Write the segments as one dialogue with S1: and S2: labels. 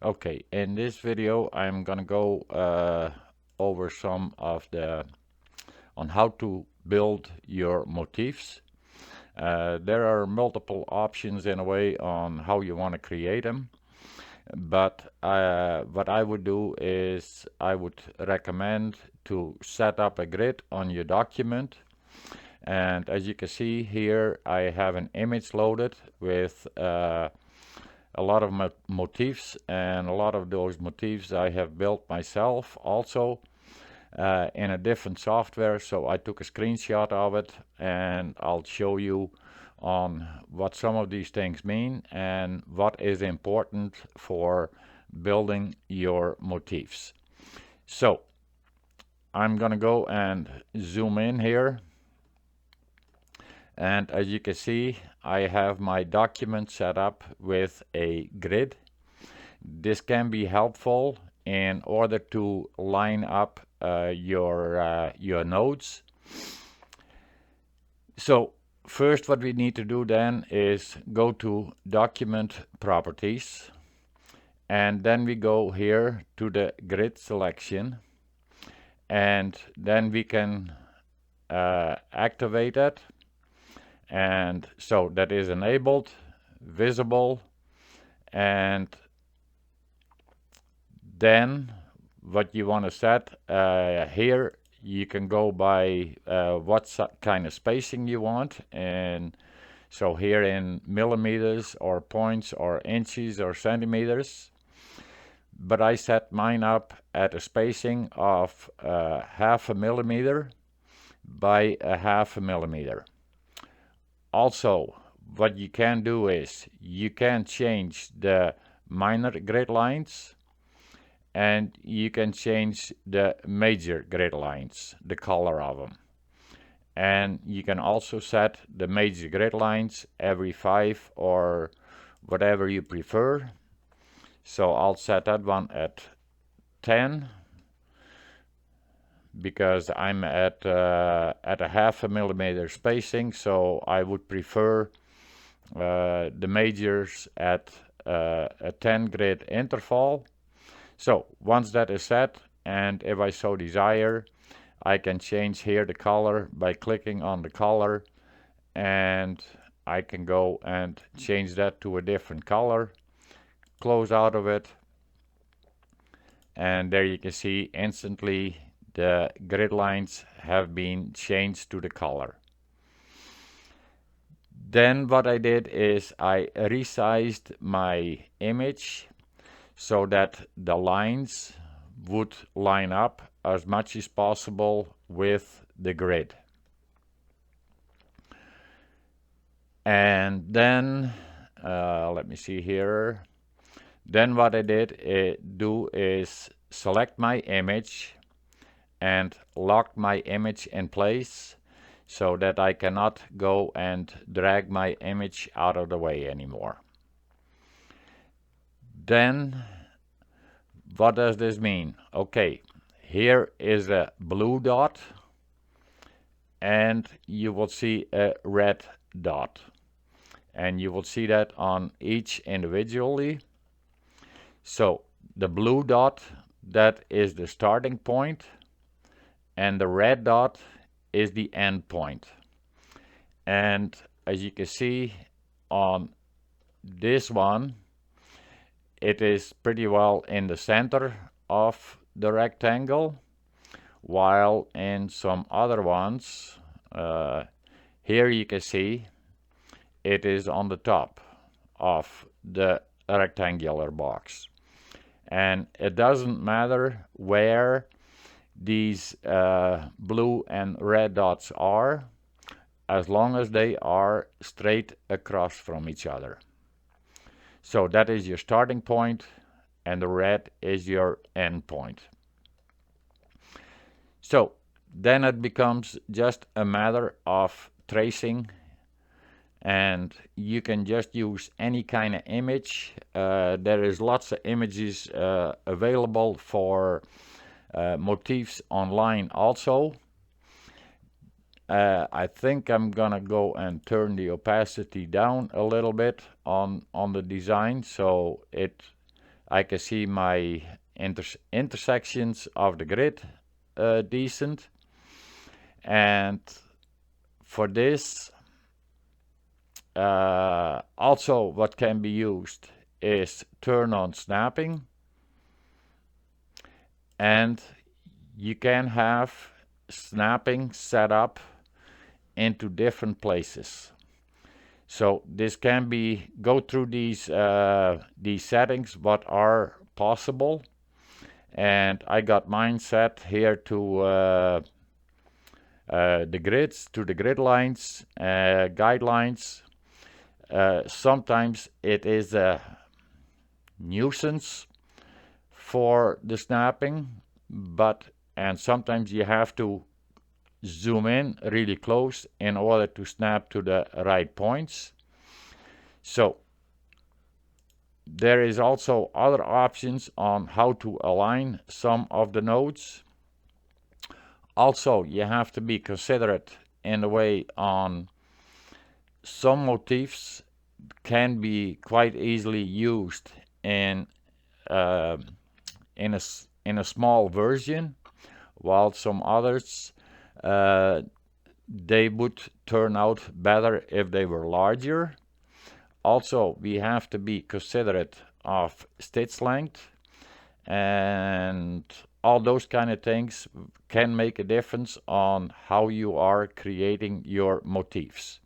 S1: Okay, in this video I'm gonna go over some of the on how to build your motifs. There are multiple options in a way on how you want to create them, but what I would do is I would recommend to set up a grid on your document. And as you can see here, I have an image loaded with a lot of motifs, and a lot of those motifs I have built myself also in a different software. So I took a screenshot of it, and I'll show you on what some of these things mean and what is important for building your motifs. So I'm gonna go and zoom in here, and as you can see, I have my document set up with a grid. This can be helpful in order to line up your nodes. So first what we need to do then is go to document properties, and then we go here to the grid selection, and then we can activate it. And so that is enabled, visible, and then what you want to set here, you can go by what kind of spacing you want. And so here in millimeters or points or inches or centimeters, but I set mine up at a spacing of 1/2 millimeter by 1/2 millimeter. Also, what you can do is you can change the minor grid lines, and you can change the major grid lines, the color of them. And you can also set the major grid lines every 5 or whatever you prefer. So I'll set that one at 10 because I'm at a 1/2 millimeter spacing, so I would prefer the majors at a 10 grid interval. So once that is set, and if I so desire, I can change here the color by clicking on the color, and I can go and change that to a different color, close out of it, and there you can see instantly the grid lines have been changed to the color. Then what I did is I resized my image so that the lines would line up as much as possible with the grid. And then let me see here. Then what I did do is select my image and lock my image in place so that I cannot go and drag my image out of the way anymore. Then what does this mean? Okay, here is a blue dot, and you will see a red dot, and you will see that on each individually. So the blue dot, that is the starting point, and the red dot is the end point. And as you can see on this one, it is pretty well in the center of the rectangle, while in some other ones, here you can see it is on the top of the rectangular box. And it doesn't matter where these blue and red dots are, as long as they are straight across from each other. So that is your starting point, and the red is your end point. So then it becomes just a matter of tracing, and you can just use any kind of image. There is lots of images available for motifs online also. I think I'm gonna go and turn the opacity down a little bit on the design, so I can see my intersections of the grid decent. And for this, also what can be used is turn on snapping, and you can have snapping set up into different places. So this can be go through these settings what are possible, and I got mine set here to the grids, to the grid lines, guidelines. Sometimes it is a nuisance for the snapping, and sometimes you have to zoom in really close in order to snap to the right points. So there is also other options on how to align some of the nodes. Also, you have to be considerate in the way on some motifs can be quite easily used in a small version, while some others they would turn out better if they were larger. Also, we have to be considerate of stitch length, and all those kind of things can make a difference on how you are creating your motifs.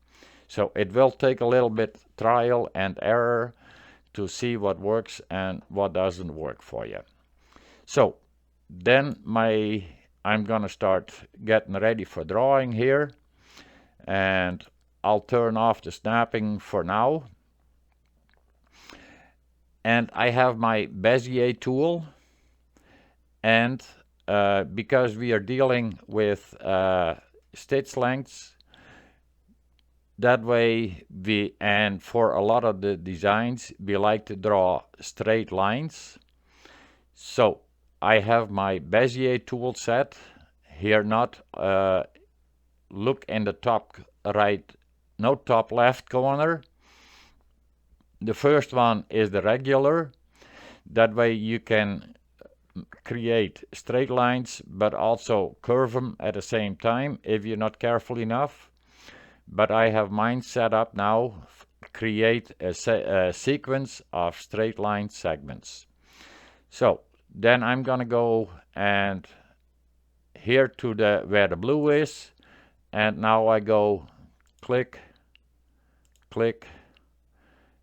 S1: So it will take a little bit trial and error to see what works and what doesn't work for you. So then I'm gonna start getting ready for drawing here, and I'll turn off the snapping for now. And I have my Bezier tool, and because we are dealing with stitch lengths, that way and for a lot of the designs we like to draw straight lines. So I have my Bezier tool set here. Not look in the top right, no, top left corner. The first one is the regular. That way you can create straight lines but also curve them at the same time if you're not careful enough. But I have mine set up now, create a sequence of straight line segments. So then I'm gonna go and here to where the blue is, and now I go click, click,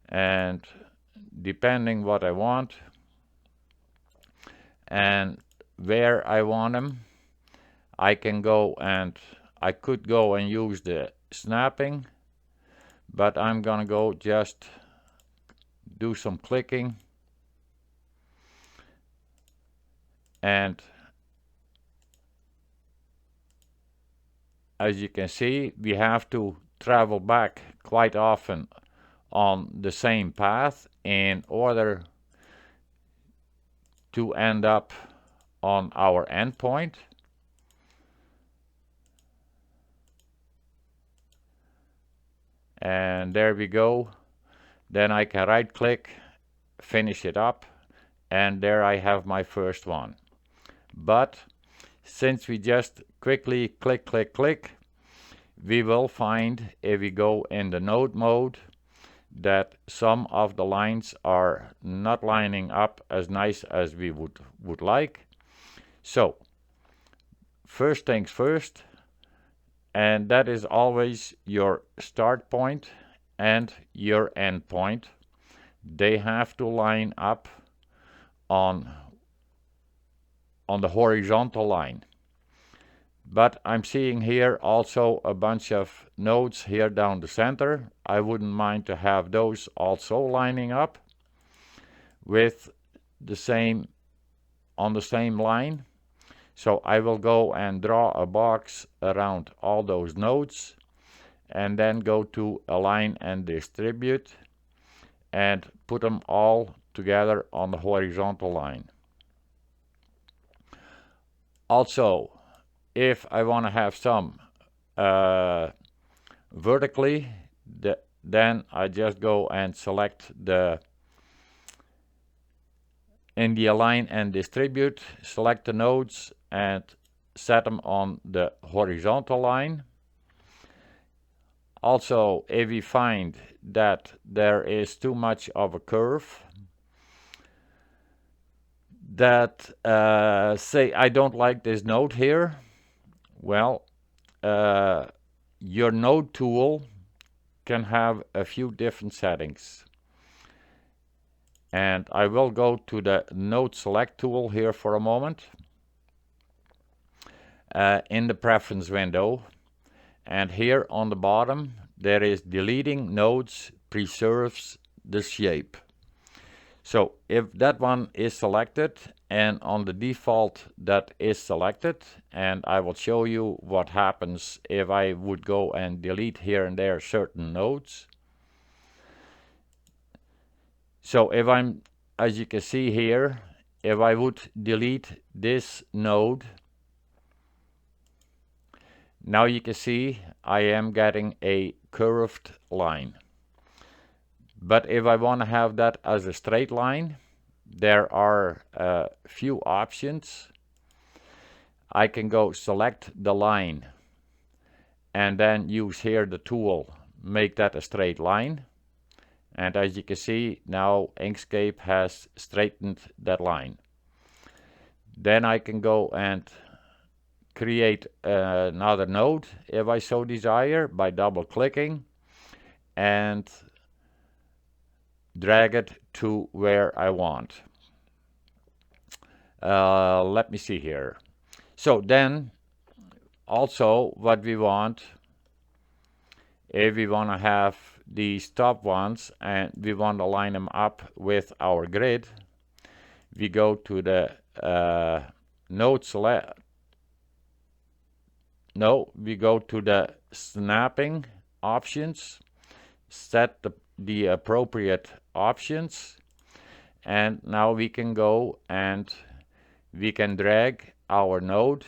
S1: and depending what I want and where I want them, I can go and I could go and use the snapping, but I'm gonna go just do some clicking, and as you can see, we have to travel back quite often on the same path in order to end up on our endpoint. And there we go. Then I can right click, finish it up, and there I have my first one. But since we just quickly click, click, click, we will find if we go in the node mode that some of the lines are not lining up as nice as we would like. So first things first, and that is always your start point and your end point. They have to line up on the horizontal line. But I'm seeing here also a bunch of nodes here down the center. I wouldn't mind to have those also lining up with the same, on the same line. So I will go and draw a box around all those nodes, and then go to align and distribute and put them all together on the horizontal line. Also, if I want to have some vertically, then I just go and select the in the align and distribute, select the nodes and set them on the horizontal line. Also, if we find that there is too much of a curve, that say I don't like this node here, well, your node tool can have a few different settings. And I will go to the node select tool here for a moment in the preference window. And here on the bottom there is deleting nodes preserves the shape. So if that one is selected, and on the default that is selected, and I will show you what happens if I would go and delete here and there certain nodes. So if I'm, as you can see here, if I would delete this node, now you can see I am getting a curved line. But if I want to have that as a straight line, there are a few options. I can go select the line and then use here the tool, make that a straight line. And as you can see, now Inkscape has straightened that line. Then I can go and create another node if I so desire by double clicking and drag it to where I want. Let me see here. So then also what we want, if we want to have these top ones and we want to line them up with our grid, we go to the node select. No, we go to the snapping options, set the appropriate options, and now we can go and we can drag our node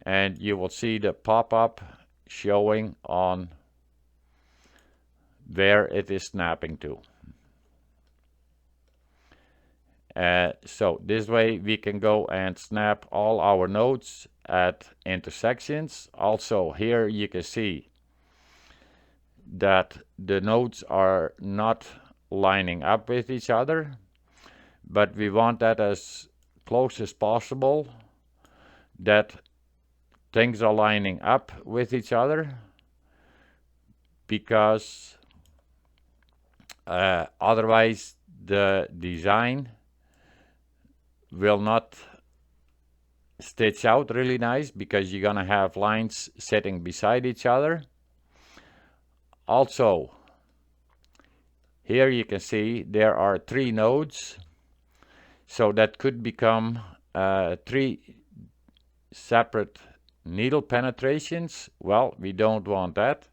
S1: and you will see the pop-up showing on where it is snapping to. So this way we can go and snap all our nodes at intersections. Also here you can see that the nodes are not lining up with each other, but we want that as close as possible, that things are lining up with each other, because otherwise the design will not stitch out really nice, because you're gonna have lines sitting beside each other. Also, here you can see there are 3 nodes, so that could become 3 separate needle penetrations. Well, we don't want that,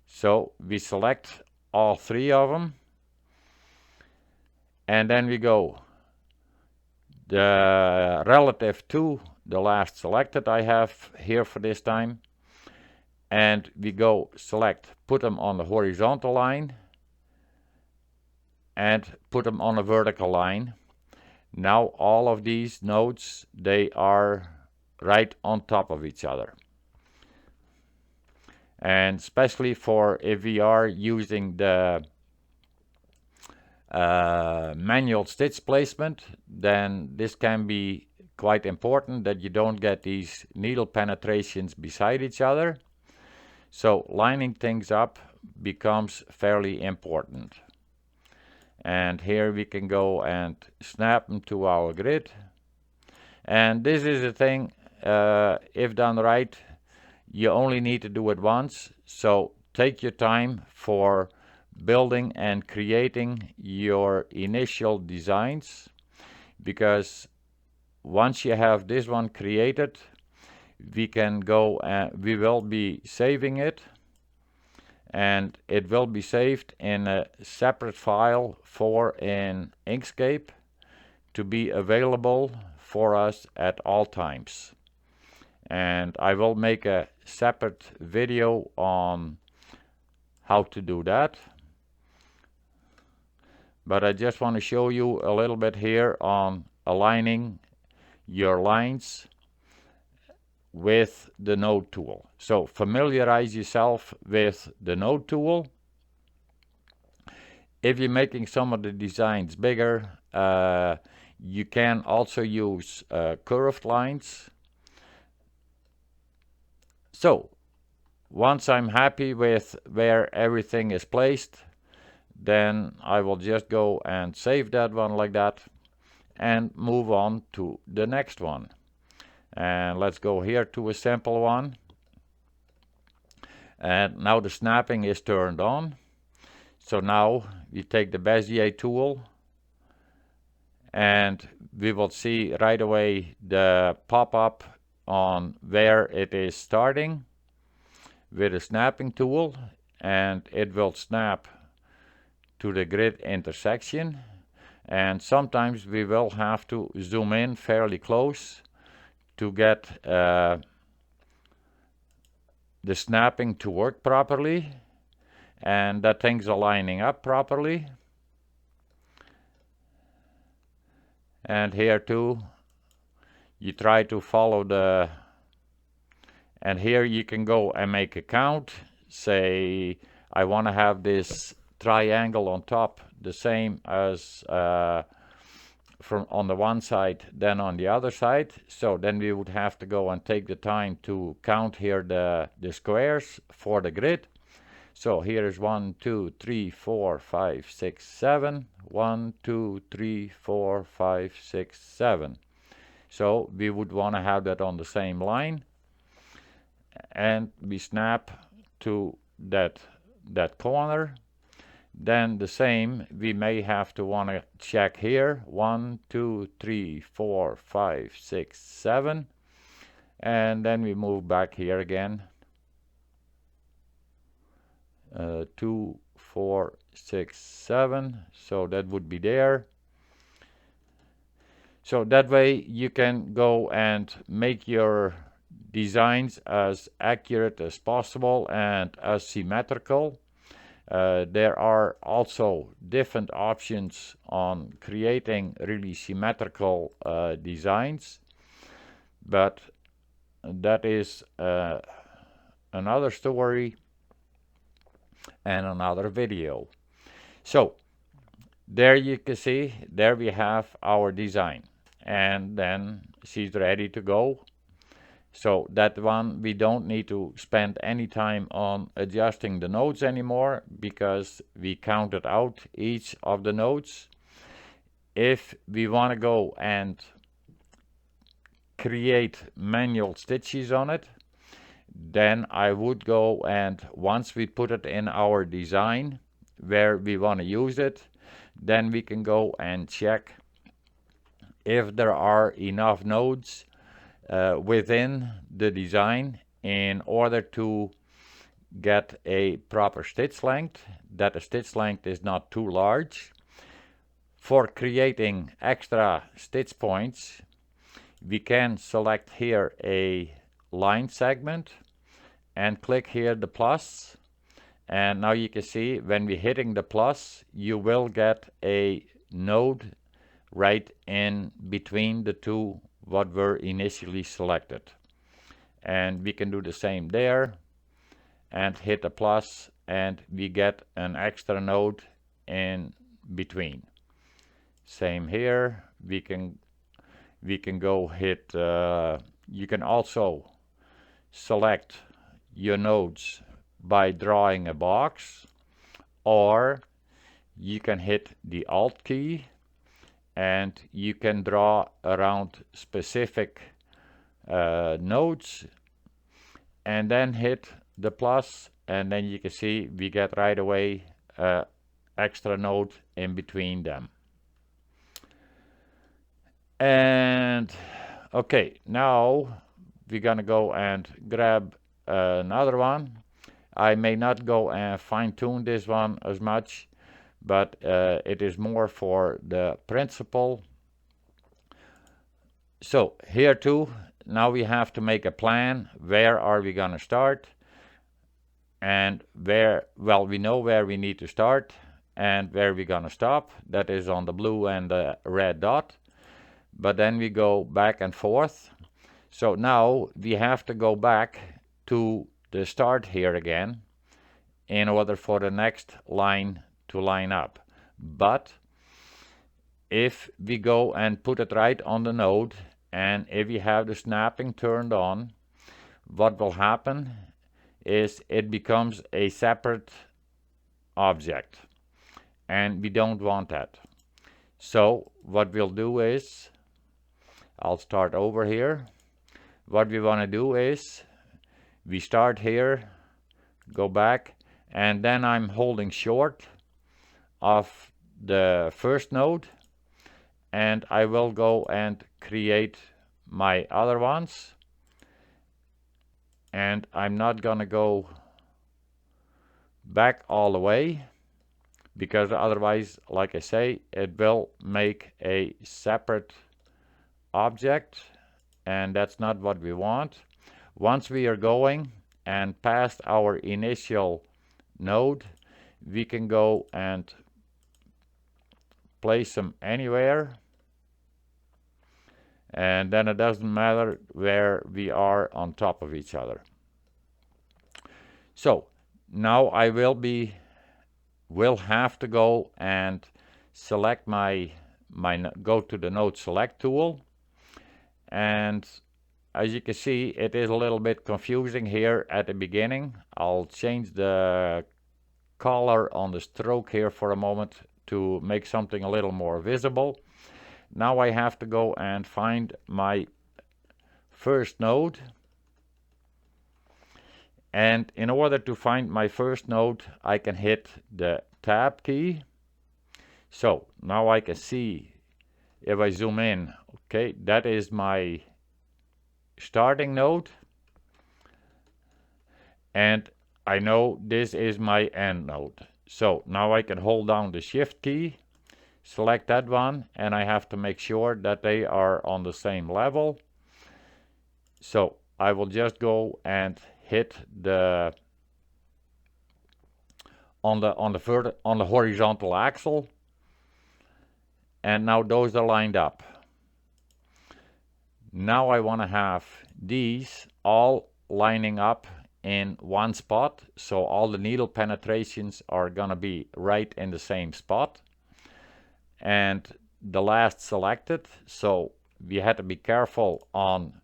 S1: so we select all 3 of them, and then we go the relative to the last selected I have here for this time, and we go select, put them on the horizontal line and put them on a vertical line. Now all of these nodes, they are right on top of each other. And especially for if we are using the manual stitch placement, then this can be quite important, that you don't get these needle penetrations beside each other. So lining things up becomes fairly important. And here we can go and snap them to our grid. And this is the thing, if done right, you only need to do it once. So take your time for building and creating your initial designs, because once you have this one created, we can go and we will be saving it, and it will be saved in a separate file in Inkscape to be available for us at all times. And I will make a separate video on how to do that. but I just want to show you a little bit here on aligning your lines with the node tool. So familiarize yourself with the node tool. If you're making some of the designs bigger, you can also use curved lines. So once I'm happy with where everything is placed, then I will just go and save that one like that and move on to the next one. And let's go here to a simple one. And now the snapping is turned on. So now we take the Bezier tool and we will see right away the pop-up on where it is starting with the snapping tool, and it will snap to the grid intersection. And sometimes we will have to zoom in fairly close to get the snapping to work properly and that things are lining up properly. And here too, you try to follow the, and here you can go and make a count. Say I want to have this triangle on top the same as from on the one side then on the other side. So then we would have to go and take the time to count here the squares for the grid. So here is 1, 2, 3, 4, 5, 6, 7. 1, 2, 3, 4, 5, 6, 7. So we would want to have that on the same line, and we snap to that corner. Then the same, we may have to want to check here, 1, 2, 3, 4, 5, 6, 7, and then we move back here again. 2, 4, 6, 7, so that would be there. So that way you can go and make your designs as accurate as possible and as symmetrical. There are also different options on creating really symmetrical designs, but that is another story and another video. So there you can see, there we have our design, and then she's ready to go. So that one we don't need to spend any time on adjusting the nodes anymore, because we counted out each of the nodes. If we want to go and create manual stitches on it, then I would go, and once we put it in our design where we want to use it, then we can go and check if there are enough nodes within the design in order to get a proper stitch length, that the stitch length is not too large. For creating extra stitch points, we can select here a line segment and click here the plus, and now you can see when we're hitting the plus, you will get a node right in between the two what were initially selected. And we can do the same there and hit the plus, and we get an extra node in between. Same here, we can go hit, you can also select your nodes by drawing a box, or you can hit the Alt key and you can draw around specific nodes and then hit the plus, and then you can see we get right away extra node in between them. And okay, now we're gonna go and grab another one. I may not go and fine-tune this one as much, but it is more for the principle. So here too, now we have to make a plan. Where are we gonna start? And where, well, we know where we need to start, and where we're gonna stop. That is on the blue and the red dot. But then we go back and forth. So now we have to go back to the start here again in order for the next line to line up. But if we go and put it right on the node, and if we have the snapping turned on, what will happen is it becomes a separate object, and we don't want that. So what we'll do is, I'll start over here. What we want to do is, we start here, go back, and then I'm holding short of the first node, and I will go and create my other ones. And I'm not gonna go back all the way, because otherwise, like I say, it will make a separate object, and that's not what we want. Once we are going and past our initial node, we can go and place them anywhere, and then it doesn't matter where we are on top of each other. So now I will have to go and select go to the node select tool, and as you can see, it is a little bit confusing here at the beginning. I'll change the color on the stroke here for a moment to make something a little more visible. Now I have to go and find my first node, and in order to find my first node, I can hit the tab key. So now I can see, if I zoom in, okay, that is my starting node, and I know this is my end node. So now I can hold down the shift key, select that one, and I have to make sure that they are on the same level. So I will just go and hit the on the horizontal axle, and now those are lined up. Now I want to have these all lining up in one spot, so all the needle penetrations are gonna be right in the same spot, and the last selected. So we had to be careful on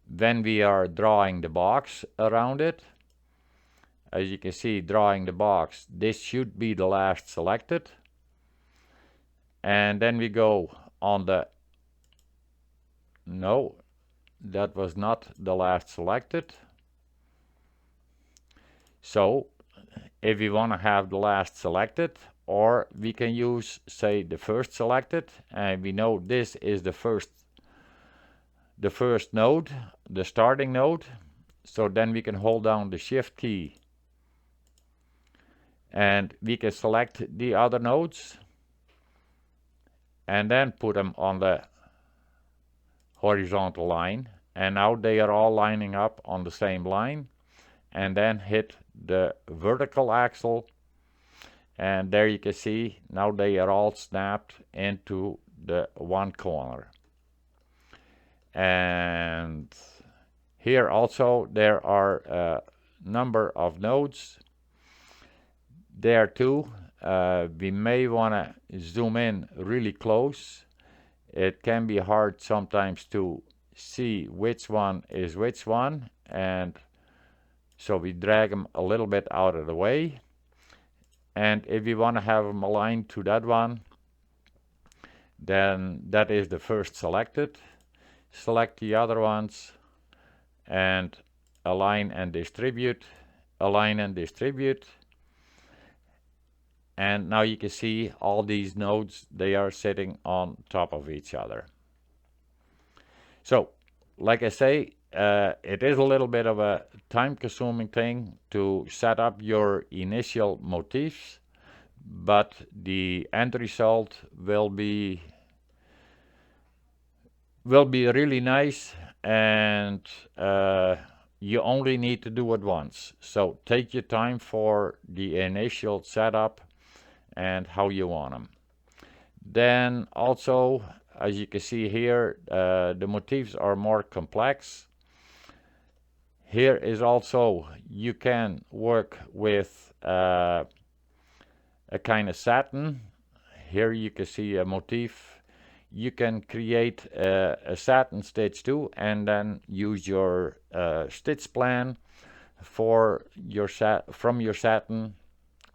S1: when we are drawing the box around it. As you can see, drawing the box, this should be the last selected, and then we go on the, no, that was not the last selected. So if we want to have the last selected, or we can use, say, the first selected, and we know this is the first node, the starting node. So then we can hold down the shift key, and we can select the other nodes and then put them on the horizontal line, and now they are all lining up on the same line, and then hit the vertical axle, and there you can see now they are all snapped into the one corner. And here also there are a number of nodes there too. We may want to zoom in really close. It can be hard sometimes to see which one is which one, and so we drag them a little bit out of the way. And if we want to have them aligned to that one, then that is the first selected. Select the other ones and align and distribute, align and distribute. And now you can see all these nodes, they are sitting on top of each other. So, like I say, it is a little bit of a time-consuming thing to set up your initial motifs, but the end result will be really nice, and you only need to do it once. So take your time for the initial setup, and how you want them. Then also, as you can see here, the motifs are more complex. Here is also, you can work with a kind of satin. Here you can see a motif. You can create a satin stitch too, and then use your stitch plan for your from your satin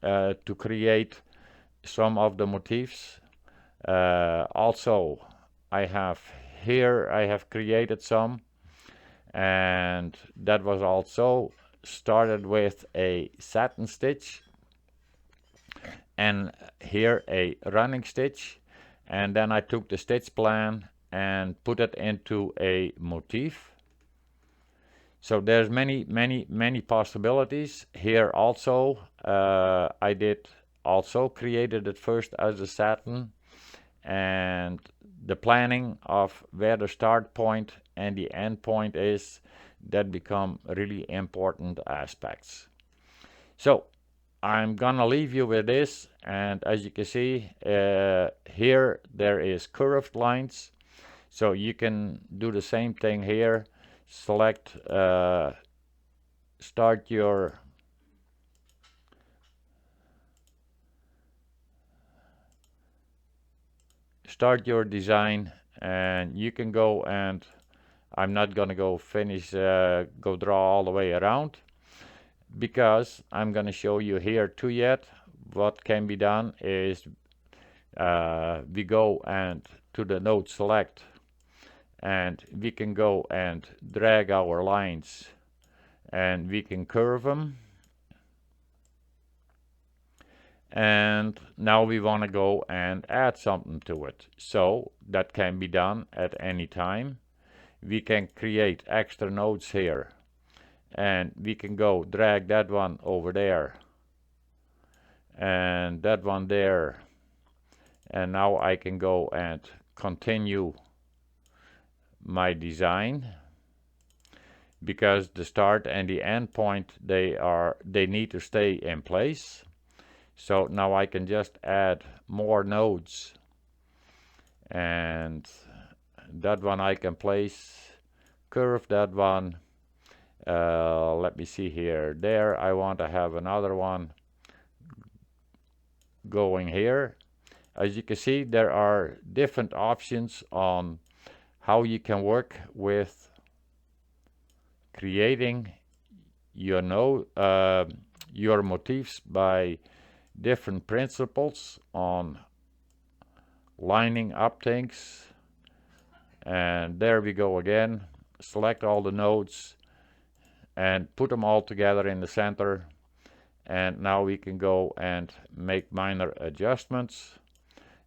S1: to create some of the motifs. Also, I have created some, and that was also started with a satin stitch, and here a running stitch, and then I took the stitch plan and put it into a motif. So there's many possibilities here. Also I did also created it first as a satin, and the planning of where the start point and the end point is, that become really important aspects. So I'm gonna leave you with this, and as you can see here there is curved lines, so you can do the same thing here. Select start your design, and you can go, and I'm not gonna go draw all the way around, because I'm gonna show you here too. Yet what can be done is we go and to the node select, and we can go and drag our lines, and we can curve them. And now we want to go and add something to it, so that can be done at any time. We can create extra nodes here, and we can go drag that one over there and that one there, and now I can go and continue my design, because the start and the end point, they need to stay in place. So now I can just add more nodes, and that one I can place, curve that one. Let me see here. There I want to have another one going here. As you can see, there are different options on how you can work with creating your your motifs by different principles on lining up things. And there we go again. Select all the nodes and put them all together in the center, and now we can go and make minor adjustments,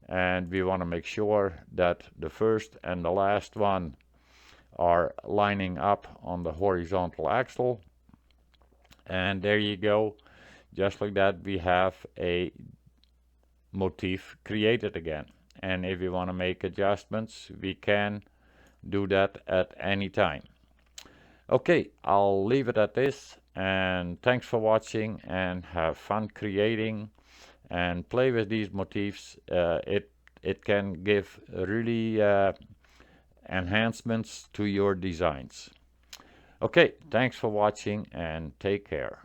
S1: and we want to make sure that the first and the last one are lining up on the horizontal axle. And there you go. Just like that, we have a motif created again. And if we want to make adjustments, we can do that at any time. Okay, I'll leave it at this, and thanks for watching, and have fun creating and play with these motifs. It can give really enhancements to your designs. Okay, thanks for watching, and take care.